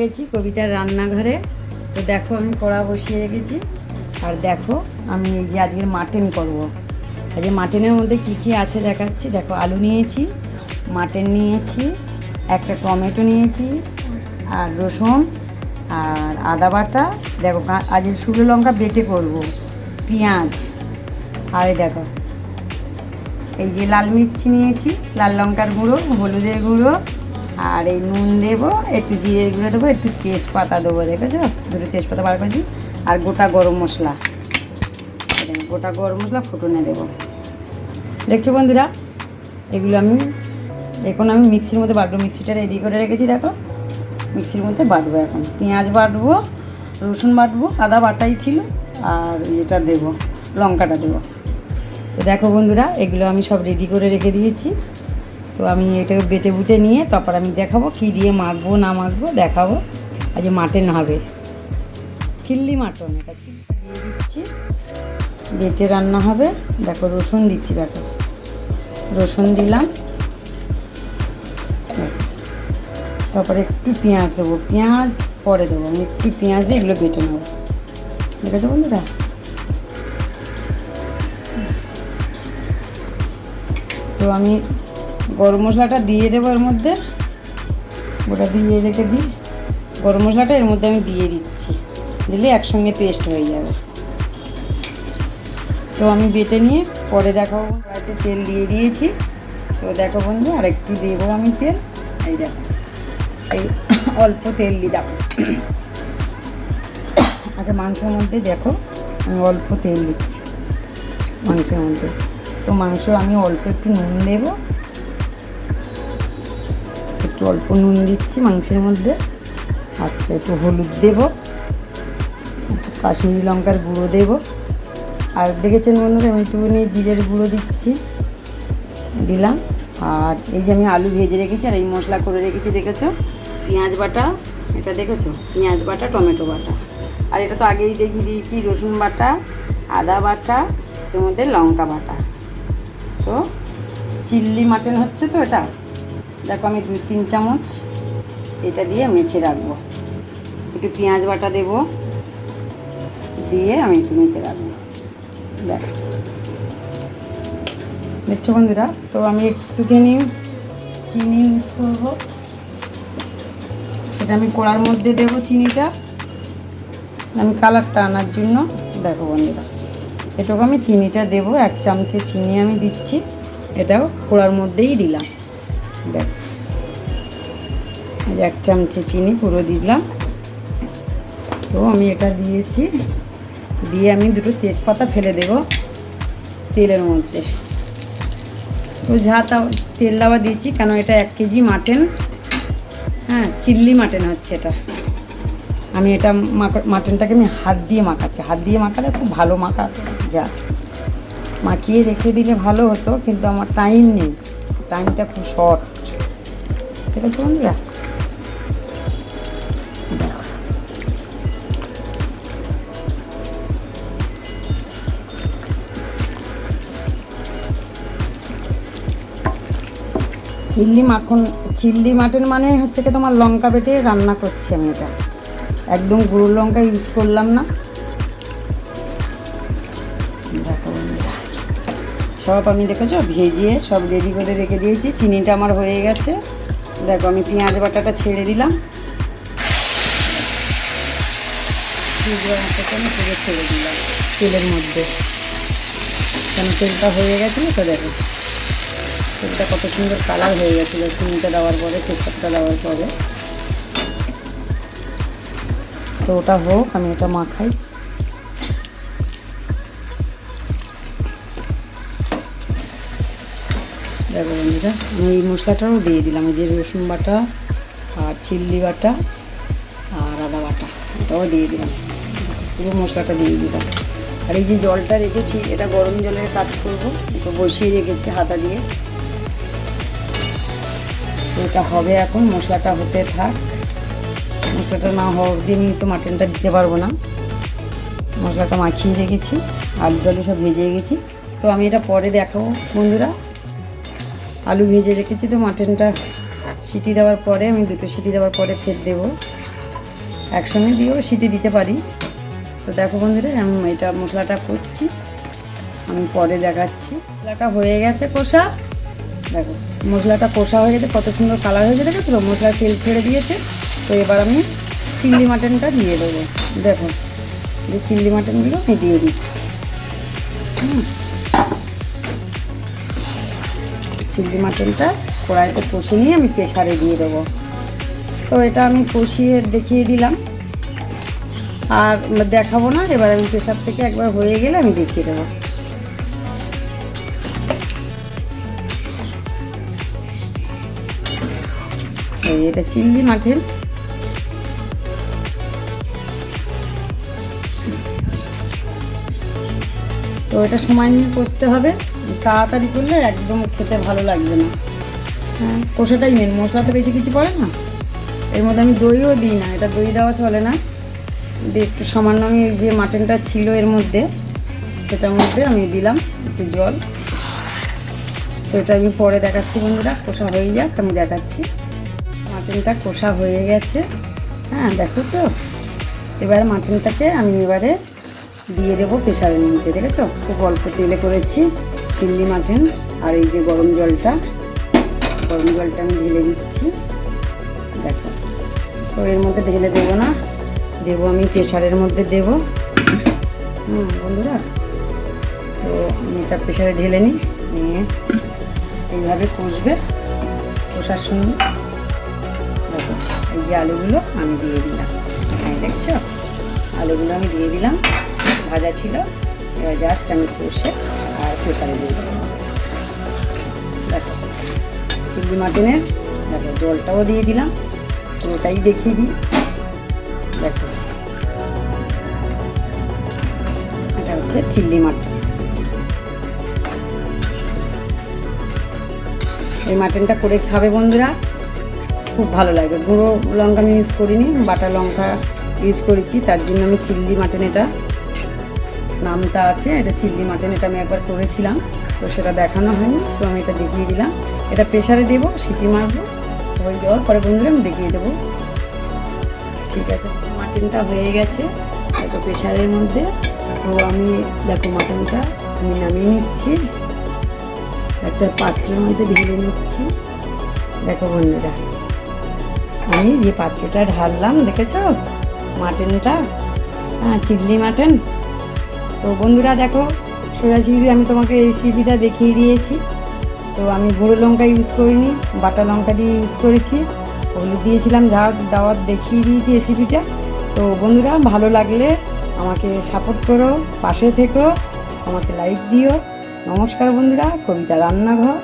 গেছি কবিতার রান্নাঘরে। তো দেখো আমি কড়া বসিয়ে রেখেছি। আর দেখো আমি এই যে আজকের মাটন করব। আজকে মাটনের মধ্যে কী কী আছে দেখাচ্ছি। দেখো আলু নিয়েছি, মাটন নিয়েছি, একটা টমেটো নিয়েছি, আর রসুন আর আদা বাটা। দেখো আজ শুকনো লঙ্কা বেটে করব, পেঁয়াজ, আর এই দেখো এই যে লাল মির্চি নিয়েছি, লাল লঙ্কার গুঁড়ো, হলুদের গুঁড়ো, আর এই নুন দেবো, একটু জিরের গুঁড়ো দেবো, একটু তেজপাতা দেবো, দেখেছো দুটো তেজপাতা বার করেছি, আর গোটা গরম মশলা, গোটা গরম মশলা ফোটনে দেবো। দেখছো বন্ধুরা, এগুলো এখন আমি মিক্সির মধ্যে বাটবো। মিক্সিটা রেডি করে রেখেছি, দেখো মিক্সির মধ্যে বাটবো। এখন পেঁয়াজ বাটবো, রসুন বাটবো, আদা বাটাই ছিল, আর এটা দেবো, লঙ্কাটা দেবো। তো দেখো বন্ধুরা, এগুলো আমি সব রেডি করে রেখে দিয়েছি। তো আমি এটাকে বেটে বুটে নিয়ে তারপর আমি দেখাবো কী দিয়ে মাখবো না মাখবো, দেখাবো। আজ মাটন হবে, চিল্লি মাটন। এটা দিয়ে দিচ্ছি, বেটে রান্না হবে। দেখো রসুন দিচ্ছি, দেখো রসুন দিলাম, তারপরে একটু পেঁয়াজ দেবো, পেঁয়াজ পরে দেবো। আমি একটু পেঁয়াজ দিয়ে এগুলো বেটে নেবো, দেখেছো বন্ধুরা। তো আমি গরম মশলাটা দিয়ে দেবো এর মধ্যে, ওটা দিয়ে রেখে দিই। গরম মশলাটা এর মধ্যে আমি দিয়ে দিচ্ছি, দিলে একসঙ্গে পেস্ট হয়ে যাবে। তো আমি বেটে নিয়ে পরে দেখাবো। কড়াইতে তেল দিয়ে দিয়েছি। তো দেখো বন্ধু, আর একটু দেবো আমি তেল। এই দেখো, এই অল্প তেল দিলাম। আচ্ছা, মাংসের মধ্যে দেখো আমি অল্প তেল দিচ্ছি মাংসের মধ্যে। তো মাংস আমি অল্প একটু নুন দেবো, একটু অল্প নুন দিচ্ছি মাংসের মধ্যে। আচ্ছা, একটু হলুদ দেবো, একটু কাশ্মীরি লঙ্কার গুঁড়ো দেবো, আর দেখেছেন বন্ধুরা আমি একটুখানি জিরের গুঁড়ো দিচ্ছি, দিলাম। আর এই যে আমি আলু ভেজে রেখেছি আর এই মশলা করে রেখেছি, দেখেছো পেঁয়াজ বাটা, এটা দেখেছো পেঁয়াজ বাটা, টমেটো বাটা, আর এটা তো আগেই দেখিয়ে দিয়েছি রসুন বাটা, আদা বাটা, এর মধ্যে লঙ্কা বাটা। তো চিল্লি মাটন হচ্ছে তো এটা। দেখো আমি 2-3 চামচ এটা দিয়ে মেখে রাখবো। একটু পেঁয়াজ বাটা দেবো, দিয়ে আমি একটু মেখে রাখবো। দেখছো বন্ধুরা, তো আমি একটুখানি চিনি ইউজ করবো, সেটা আমি কড়ার মধ্যে দেবো। চিনিটা আমি কালারটা আনার জন্য। দেখো বন্ধুরা, এটুকু আমি চিনিটা দেবো, 1 চামচে চিনি আমি দিচ্ছি, এটাও কড়ার মধ্যেই দিলাম। দেখ 1 চামচে চিনি পুরো দিলাম। তো আমি এটা দিয়েছি, দিয়ে আমি 2টো তেজপাতা ফেলে দেবো তেলের মধ্যে। তো তেল দেওয়া দিয়েছি, কেন এটা 1 কেজি মাটন, হ্যাঁ চিল্লি মাটন হচ্ছে এটা। আমি এটা মাটনটাকে আমি হাত দিয়ে মাখাচ্ছি। হাত দিয়ে মাখালে খুব ভালো মাখা যায়, মাখিয়ে রেখে দিলে ভালো হতো, কিন্তু আমার টাইম নেই, টাইমটা খুব শর্ট। ঠিক আছে বন্ধুরা, দেখো চিল্লি মাটন মানে হচ্ছে কি তোমার লঙ্কা বেটে রান্না করছি আমি। এটা একদম গুঁড়ো লঙ্কা ইউজ করলাম না। দেখো বন্ধুরা, সব আমি দেখেছো ভেজিয়ে সব রেডি করে রেখে দিয়েছি। চিনিটা আমার হয়ে গেছে। দেখো আমি পেঁয়াজ বাটাটা ছেড়ে দিলাম, আমি পুরো ছেড়ে দিলাম তেলের মধ্যে, কেন তেলটা হয়ে গেছিলো। তো দেখো তেলটা কত সুন্দর কালার হয়ে গেছিলো চিনিটা দেওয়ার পরে, তেজপাতাটা দেওয়ার পরে। তো ওটা হোক, আমি এটা মাখাই। দেখো বন্ধুরা, আমি এই মশলাটাও দিয়ে দিলাম, এই যে রসুন বাটা আর চিল্লি বাটা আর আদা বাটা, এটাও দিয়ে দিলাম, পুরো মশলাটা দিয়ে দিলাম। আর এই যে জলটা রেখেছি, এটা গরম জলের কাজ করবো, একটু বসিয়ে রেখেছি হাতা দিয়ে। তো এটা হবে এখন, মশলাটা হতে থাক। মশলাটা না হওয়া অবধি আমি তো মাটনটা দিতে পারবো না। মশলাটা মাখিয়ে রেখেছি, আলু টালু সব ভেজে রেখেছি। তো আমি এটা পরে দেখাবো বন্ধুরা। আলু ভেজে রেখেছি, তো মাটনটা সিটি দেওয়ার পরে আমি 2টো সিটি দেওয়ার পরে ফের দেবো। একসঙ্গে দিয়েও সিটি দিতে পারি। তো দেখো বন্ধুরা আমি এটা মশলাটা করছি, আমি পরে দেখাচ্ছি। মশলাটা হয়ে গেছে কষা, দেখো মশলাটা কষা হয়ে গেছে, কত সুন্দর কালার হয়েছে দেখেছো তো, মশলা তেল ছেড়ে দিয়েছে। তো এবার আমি চিংড়ি মাটনটা দিয়ে দেবো। দেখো যে চিংড়ি মাটনগুলো আমি দিয়ে দিচ্ছি। চিংড়ি মাটনটা কড়াইতে কষে নিয়ে আমি প্রেসারে দিয়ে দেবো। তো এটা আমি কষিয়ে দেখিয়ে দিলাম, আর দেখাবো না। এবার আমি প্রেসার থেকে একবার হয়ে গেলে আমি দেখিয়ে দেবো। এটা চিংড়ি মাটন, তো এটা সময় নিয়ে কষতে হবে, তাড়াতাড়ি করলে একদম খেতে ভালো লাগবে না। হ্যাঁ, কষাটাই মেন, মশলাতে বেশি কিছু পড়ে না। এর মধ্যে আমি দইও দিই না, এটা দই দেওয়া চলে না। একটু সামান্য আমি যে মাটনটা ছিল এর মধ্যে, সেটার মধ্যে আমি দিলাম একটু জল। তো এটা আমি পরে দেখাচ্ছি বন্ধুরা, কষা হয়ে যাক আমি দেখাচ্ছি। মাটনটা কষা হয়ে গেছে, হ্যাঁ দেখেছো। এবার মাটনটাকে আমি এবারে দিয়ে দেবো প্রেসারের মধ্যে, দেখেছো খুব অল্প তেলে করেছি চিংড়ি মাটন। আর এই যে গরম জলটা আমি ঢেলে দিচ্ছি, দেখো। তো এর মধ্যে ঢেলে দেবো না, দেবো আমি প্রেসারের মধ্যে দেবো। বন্ধুরা, তো আমি এটা প্রেসারে ঢেলে নিই, নিয়ে এইভাবে কষবে। কষার সঙ্গে দেখো এই যে আলুগুলো আমি দিয়ে দিলাম, হ্যাঁ দেখছো আলুগুলো আমি দিয়ে দিলাম, ভাজা ছিল। এবার জাস্ট আমি কষে আর প্রেসারে দিয়ে দেবো। দেখো চিংড়ি মাটনের দেখো জলটাও দিয়ে দিলাম, পুরোটাই দেখিয়ে দিই। দেখো এটা হচ্ছে চিংড়ি মাটন। এই মাটনটা করে খাবে বন্ধুরা, খুব ভালো লাগে। গুঁড়ো লঙ্কা আমি ইউজ করিনি, বাটা লঙ্কা ইউজ করেছি, তার জন্য আমি চিংড়ি মাটন, এটা নামটা আছে, এটা চিংড়ি মাটন। এটা আমি একবার করেছিলাম, তো সেটা দেখানো হয়নি, তো আমি এটা দেখিয়ে দিলাম। এটা প্রেসারে দেবো, সিটি মারবো, হয়ে যাওয়ার পরে বন্ধুরা আমি দেখিয়ে দেবো। ঠিক আছে, মাটনটা হয়ে গেছে দেখো প্রেসারের মধ্যে। তো আমি দেখো মাটনটা আমি নামিয়ে নিচ্ছি, একটা পাত্রের মধ্যে ঢেলে নিচ্ছি। দেখো বন্ধুরা আমি যে পাত্রটা ঢাললাম, দেখেছো মাটনটা, হ্যাঁ চিংড়ি মাটন। তো বন্ধুরা দেখো সোজাসুজি আমি তোমাকে রেসিপিটা দেখিয়ে দিয়েছি। তো আমি গুঁড়ো লঙ্কা ইউজ করিনি, বাটা লঙ্কা দিয়ে ইউজ করেছি, হলুদ দিয়েছিলাম, যা দাওয়াত দেখিয়ে দিয়েছি রেসিপিটা। তো বন্ধুরা ভালো লাগলে আমাকে সাপোর্ট করো, পাশে থেকো, আমাকে লাইক দিও। নমস্কার বন্ধুরা, কবিতা রান্নাঘর।